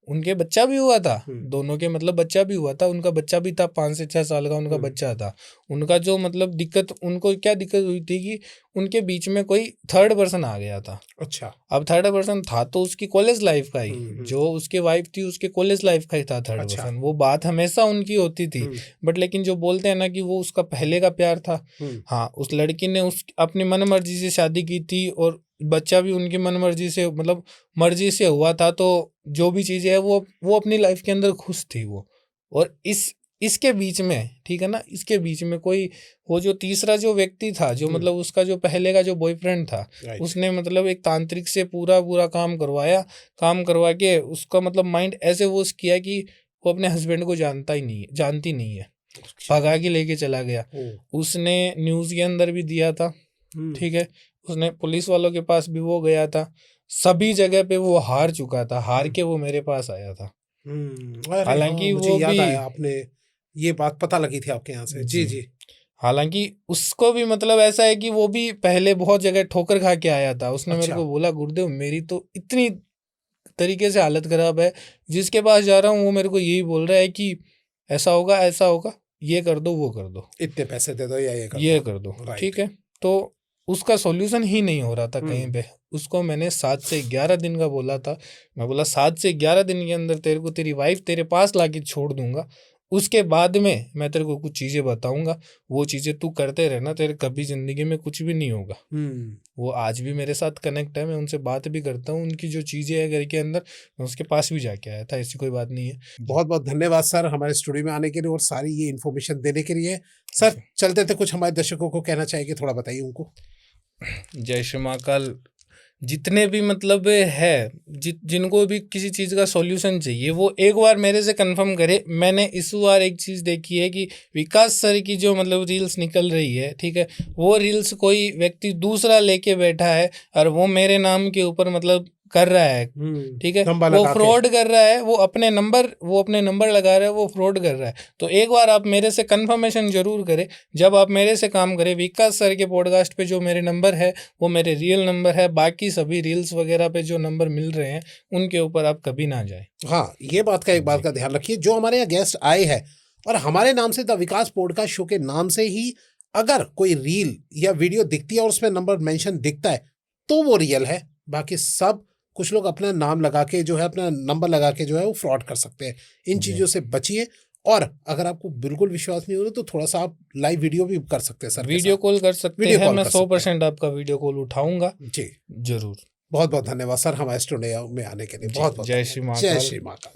उनके बच्चा भी हुआ था, दोनों के मतलब बच्चा भी हुआ था, उनका बच्चा भी था 5 से 6 साल का उनका बच्चा था। उनका जो मतलब उनको क्या दिक्कत हुई थी कि उनके बीच में कोई थर्ड पर्सन आ गया था। अच्छा, अब थर्ड पर्सन था तो उसकी कॉलेज लाइफ का ही, जो उसके वाइफ थी उसके कॉलेज लाइफ का ही था थर्ड पर्सन। वो बात हमेशा उनकी होती थी, बट लेकिन जो बोलते हैं ना कि वो उसका पहले का प्यार था। हाँ, उस लड़की ने अपनी मन मर्जी से शादी की थी और बच्चा भी उनकी मन मर्जी से मतलब मर्जी से हुआ था। तो जो भी चीजें है वो अपनी लाइफ के अंदर खुश थी वो। और इसके बीच में, ठीक है ना, इसके बीच में कोई वो जो तीसरा जो व्यक्ति था, जो मतलब उसका जो पहले का जो बॉयफ्रेंड था, उसने मतलब एक तांत्रिक से पूरा काम करवा के उसका मतलब माइंड ऐसे वॉश किया कि वो अपने हस्बैंड को जानती नहीं है, भगा के लेके चला गया। उसने न्यूज के अंदर भी दिया था, ठीक है, उसने पुलिस वालों के पास भी वो गया था, सभी जगह पे वो हार चुका था, हार के वो मेरे पास आया था। हालांकि मुझे याद आया, आपने ये बात पता लगी थी आपके यहाँ से। जी। हालांकि उसको भी मतलब ऐसा है कि वो भी पहले बहुत जगह ठोकर खा के आया था। उसने मेरे को बोला, गुरुदेव मेरी तो इतनी तरीके से हालत खराब है, जिसके पास जा रहा हूँ वो मेरे को यही बोल रहा है कि ऐसा होगा, ये कर दो, वो कर दो, इतने पैसे दे दो या ये कर दो, ठीक है। तो उसका सॉल्यूशन ही नहीं हो रहा था कहीं पे। उसको मैंने 7 से 11 दिन का बोला था। मैं बोला 7 से 11 दिन के अंदर तेरे को तेरी वाइफ तेरे पास लाके छोड़ दूंगा, उसके बाद में मैं तेरे को कुछ चीजें बताऊंगा, वो चीजें तू करते रहना, तेरे कभी जिंदगी में कुछ भी नहीं होगा। वो आज भी मेरे साथ कनेक्ट है, मैं उनसे बात भी करता हूँ, उनकी जो चीजें है घर के अंदर, मैं उसके पास भी जाके आया था, ऐसी कोई बात नहीं है। बहुत बहुत धन्यवाद सर हमारे स्टूडियो में आने के लिए और सारी ये इन्फॉर्मेशन देने के लिए। सर चलते थे, कुछ हमारे दर्शकों को कहना चाहिए, थोड़ा बताइए उनको। जय श्री महाकाल। जितने भी मतलब है जिनको भी किसी चीज़ का सॉल्यूशन चाहिए, वो एक बार मेरे से कंफर्म करे। मैंने इस बार एक चीज़ देखी है कि विकास सर की जो मतलब रील्स निकल रही है, ठीक है, वो रील्स कोई व्यक्ति दूसरा लेके बैठा है और वो मेरे नाम के ऊपर मतलब कर रहा है, ठीक है, वो फ्रॉड कर रहा है, वो अपने नंबर लगा रहा है, वो फ्रॉड कर रहा है। तो एक बार आप मेरे से कंफर्मेशन जरूर करें जब आप मेरे से काम करें। विकास सर के पॉडकास्ट पे जो मेरे नंबर है वो मेरे रियल नंबर है, बाकी सभी रील्स वगैरह पे जो नंबर मिल रहे हैं उनके ऊपर आप कभी ना जाए। हाँ, ये बात का एक बात का ध्यान रखिए, जो हमारे यहाँ गेस्ट आए हैं और हमारे नाम से द विकास पॉडकास्ट शो के नाम से ही अगर कोई रील या वीडियो दिखती है और उसमें नंबर मेंशन दिखता है तो वो रियल है। बाकी सब कुछ लोग अपना नाम लगा के जो है, अपना नंबर लगा के जो है वो फ्रॉड कर सकते हैं। इन चीज़ों से बचिए। और अगर आपको बिल्कुल विश्वास नहीं हो रहा तो थोड़ा सा आप लाइव वीडियो भी कर सकते हैं सर, वीडियो कॉल कर सकते हैं। मैं 100% आपका वीडियो कॉल उठाऊंगा जी, जरूर। बहुत बहुत धन्यवाद सर हमारे स्टूडियो में आने के लिए। बहुत बहुत जय श्री महाकाल। जय श्री महाकाल।